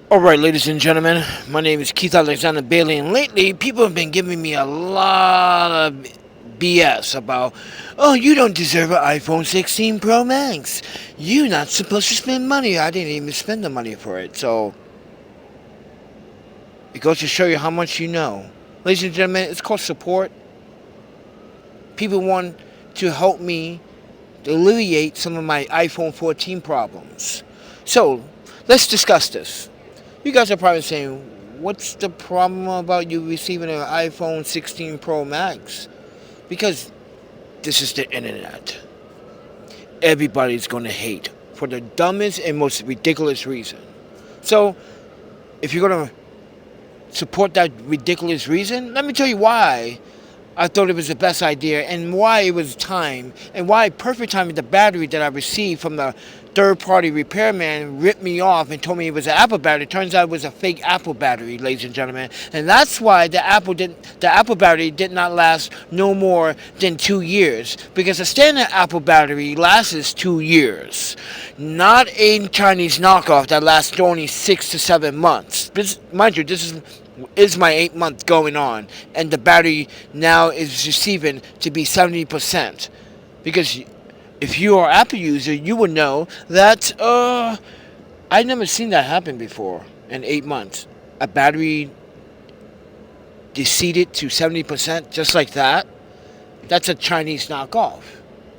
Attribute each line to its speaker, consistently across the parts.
Speaker 1: Alright, ladies and gentlemen, my name is Keith Alexander Bailey, and lately people have been giving me a lot of BS about, oh, you don't deserve an iPhone 16 Pro Max. You're not supposed to spend money. I didn't even spend the money for it, so it goes to show you how much you know. Ladies and gentlemen, it's called support. People want to help me alleviate some of my iPhone 14 problems. So, let's discuss this. You guys are probably saying, what's the problem about you receiving an iPhone 16 Pro Max? Because this is the internet. Everybody's going to hate for the dumbest and most ridiculous reason. So, if you're going to support that ridiculous reason, let me tell you why I thought it was the best idea and why it was time and why perfect time with the battery that I received from the third-party repairman ripped me off and told me it was an Apple battery. Turns out it was a fake Apple battery, ladies and gentlemen. And that's why the Apple battery did not last no more than 2 years, because a standard Apple battery lasts 2 years, not a Chinese knockoff that lasts only 6 to 7 months. Mind you, this is my 8th month going on, and the battery now is receiving to be 70%. Because if you are an Apple user, you would know that I never seen that happen before in 8 months. A battery deceeded to 70% just like that. That's a Chinese knockoff.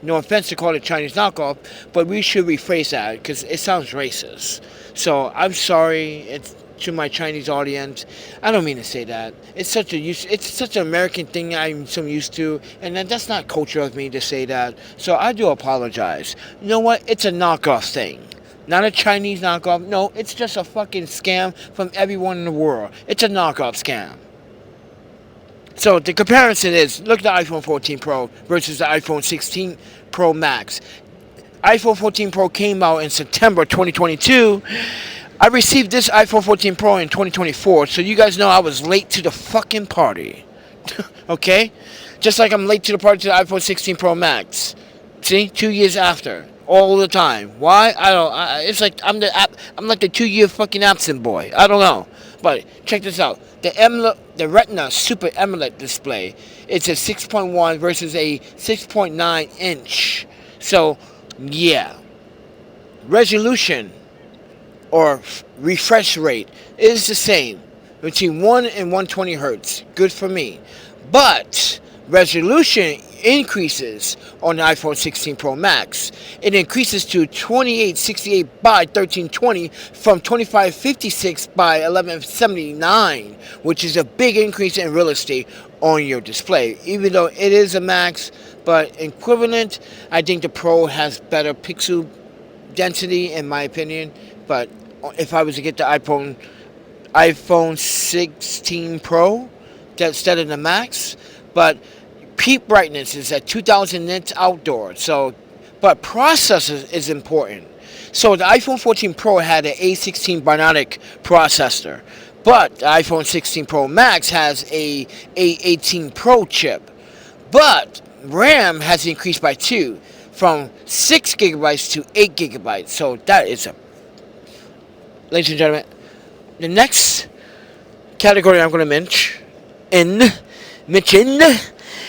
Speaker 1: No offense to call it Chinese knockoff, but we should rephrase that because it sounds racist. So I'm sorry. To my Chinese audience, I don't mean to say that. It's such an American thing I'm so used to, and that's not culture of me to say that. So I do apologize. You know what? It's a knockoff thing. Not a Chinese knockoff. No, it's just a fucking scam from everyone in the world. It's a knockoff scam. So the comparison is, look at the iPhone 14 Pro versus the iPhone 16 Pro Max. iPhone 14 Pro came out in September 2022. I received this iPhone 14 Pro in 2024, so you guys know I was late to the fucking party. Okay? Just like I'm late to the party to the iPhone 16 Pro Max. See? 2 years after. All the time. Why? I don't. It's like I'm like the 2-year fucking absent boy. I don't know. But check this out. The Retina Super AMOLED display. It's a 6.1 versus a 6.9 inch. So, yeah. Resolution or refresh rate is the same between 1 and 120 hertz. Good for me. But resolution increases on the iPhone 16 Pro Max. It increases to 2868 by 1320 from 2556 by 1179, which is a big increase in real estate on your display. Even though it is a Max, but equivalent, I think the Pro has better pixel density in my opinion. But if I was to get the iPhone 16 Pro instead of the Max, but peak brightness is at 2000 nits outdoor. So, but processor is important. So the iPhone 14 Pro had an A16 Bionic processor, but the iPhone 16 Pro Max has a A18 Pro chip. But RAM has increased by 2, from 6 gigabytes to 8 gigabytes. So that is a, ladies and gentlemen, the next category I'm going to mention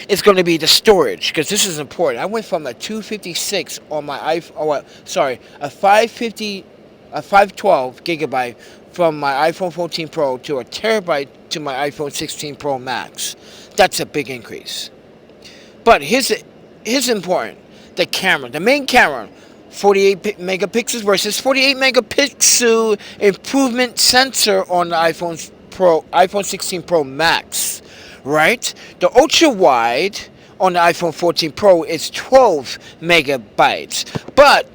Speaker 1: is going to be the storage, because this is important. I went from a 256 on my iPhone, a 512 gigabyte from my iPhone 14 Pro to a terabyte to my iPhone 16 Pro Max. That's a big increase. But here's important. The camera, the main camera, 48 megapixels versus 48 megapixel improvement sensor on the iPhone 16 Pro Max, right? The ultra wide on the iPhone 14 Pro is 12 megabytes, but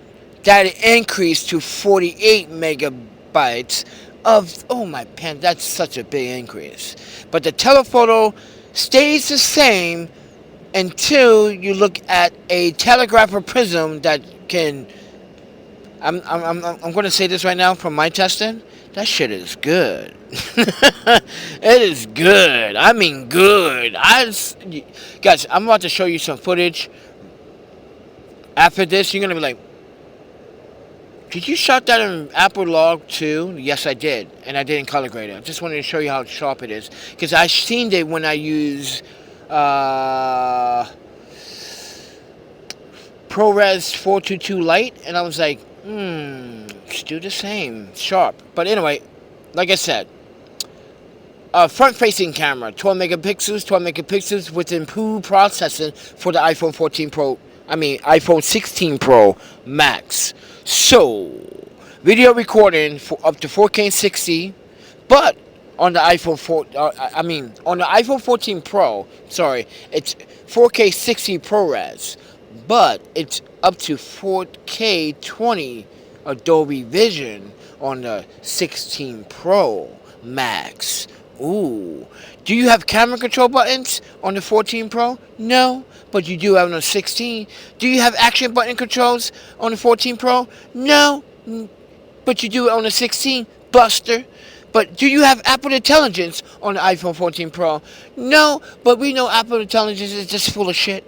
Speaker 1: that increased to 48 megabytes of, oh my pen, that's such a big increase. But the telephoto stays the same until you look at a telegrapher prism that can, I'm going to say this right now from my testing, that shit is good. It is good. I mean good. Guys, I'm about to show you some footage. After this, you're going to be like, Did you shot that in Apple Log too? Yes, I did, and I did in color grader. I just wanted to show you how sharp it is, because I seen it when I use ProRes 422 Lite, and I was like, still the same, sharp. But anyway, like I said, front-facing camera, 12 megapixels with improved processing for the iPhone 14 Pro. iPhone 16 Pro Max. So, video recording for up to 4K and 60, but on the on the iPhone 14 Pro, sorry, it's 4K 60 ProRes, but it's up to 4K 20 Adobe Vision on the 16 Pro Max. Ooh. Do you have camera control buttons on the 14 Pro? No, but you do have on the 16. Do you have action button controls on the 14 Pro? No, but you do on the 16, Buster. But do you have Apple Intelligence on the iPhone 14 Pro? No, but we know Apple Intelligence is just full of shit.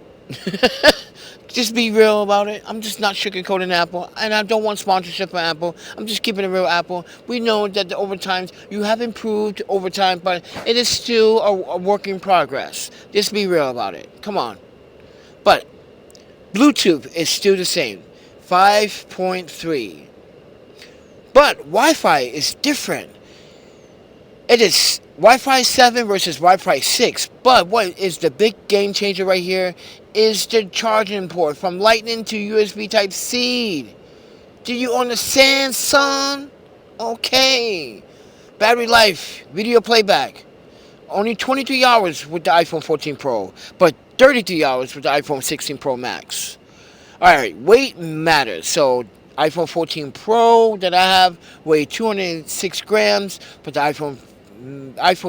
Speaker 1: Just be real about it. I'm just not sugarcoating Apple, and I don't want sponsorship from Apple. I'm just keeping it real, Apple. We know that the overtimes, you have improved over time, but it is still a work in progress. Just be real about it. Come on. But Bluetooth is still the same, 5.3. But Wi-Fi is different. It is Wi-Fi 7 versus Wi-Fi 6. But what is the big game changer right here is the charging port from Lightning to USB Type-C. Do you understand, son? Okay. Battery life, video playback. Only 23 hours with the iPhone 14 Pro, but 33 hours with the iPhone 16 Pro Max. Alright, weight matters. So, iPhone 14 Pro that I have weighed 206 grams, but the iPhone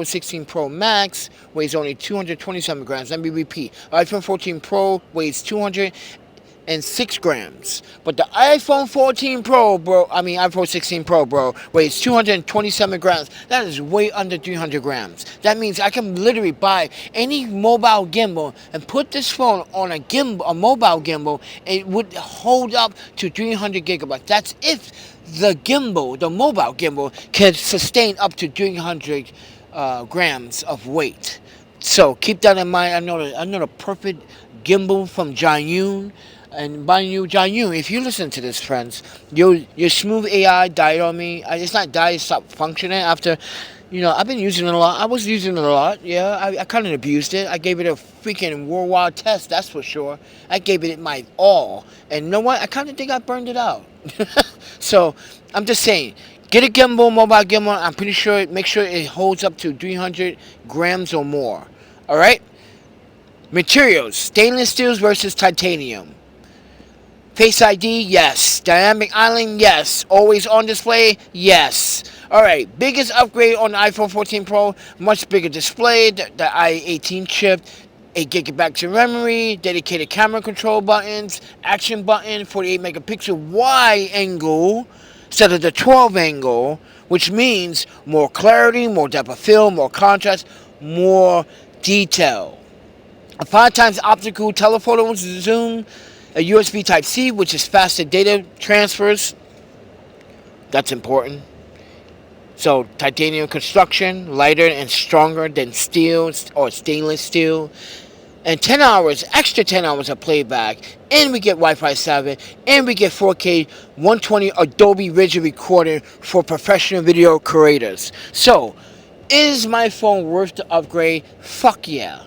Speaker 1: 16 Pro Max weighs only 227 grams. Let me repeat. iPhone 14 Pro weighs 206 grams. But the iPhone 14 Pro, iPhone 16 Pro, weighs 227 grams. That is way under 300 grams. That means I can literally buy any mobile gimbal and put this phone on a mobile gimbal. It would hold up to 300 gigabytes. That's if the mobile gimbal, can sustain up to 300 grams of weight. So keep that in mind. I know the perfect gimbal from Jayun. And mind you, Jayun, if you listen to this, friends, your smooth AI died on me. It's not died, it stopped functioning after. I've been using it a lot. I was using it a lot, yeah. I kind of abused it. I gave it a freaking worldwide test, that's for sure. I gave it my all. And you know what? I kind of think I burned it out. So, I'm just saying, get a gimbal, mobile gimbal. I'm pretty sure, make sure it holds up to 300 grams or more. Alright? Materials, stainless steels versus titanium. Face ID, yes. Dynamic island, yes. Always on display, yes. Alright, biggest upgrade on the iPhone 14 Pro, much bigger display, the i18 chip, 8 gigabytes of memory, dedicated camera control buttons, action button, 48 megapixel wide angle instead of the 12 angle, which means more clarity, more depth of field, more contrast, more detail. A 5 times optical telephoto zoom, a USB Type-C, which is faster data transfers. That's important. So, titanium construction, lighter and stronger than steel or stainless steel. And 10 hours, extra 10 hours of playback. And we get Wi-Fi 7. And we get 4K 120 Adobe Vision recording for professional video creators. So, is my phone worth the upgrade? Fuck yeah.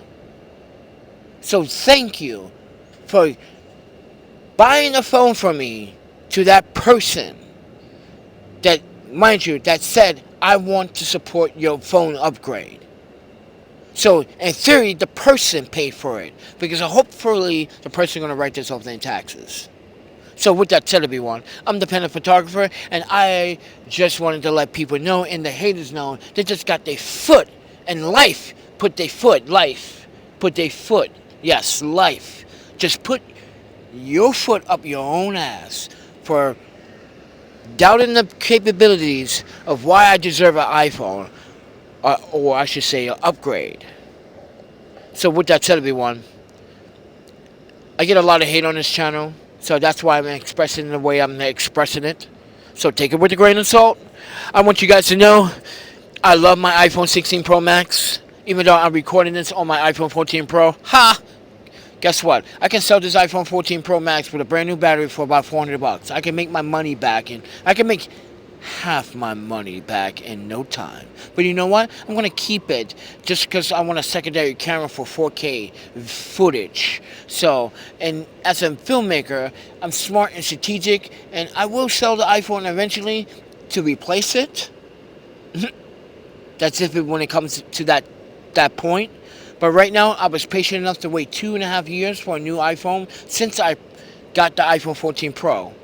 Speaker 1: So, thank you for buying a phone from me to that person that, mind you, that said, I want to support your phone upgrade. So, in theory, the person paid for it. Because hopefully, the person is going to write this off in taxes. So, with that said, everyone, I'm the Panda Photographer, and I just wanted to let people know, and the haters know, they just got their foot, and life, put their foot, yes, life. Just put your foot up your own ass for doubting the capabilities of why I deserve an iPhone, or I should say an upgrade. So with that said, everyone, I get a lot of hate on this channel, so that's why I'm expressing it the way I'm expressing it. So take it with a grain of salt. I want you guys to know I love my iPhone 16 Pro Max. Even though I'm recording this on my iPhone 14 Pro. Ha! Guess what? I can sell this iPhone 14 Pro Max with a brand new battery for about $400. I can make my money back, and I can make half my money back in no time. But you know what? I'm going to keep it just because I want a secondary camera for 4K footage. So, and as a filmmaker, I'm smart and strategic, and I will sell the iPhone eventually to replace it. That's if it, when it comes to that point. But right now, I was patient enough to wait 2.5 years for a new iPhone since I got the iPhone 14 Pro.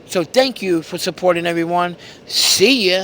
Speaker 1: So thank you for supporting everyone. See ya.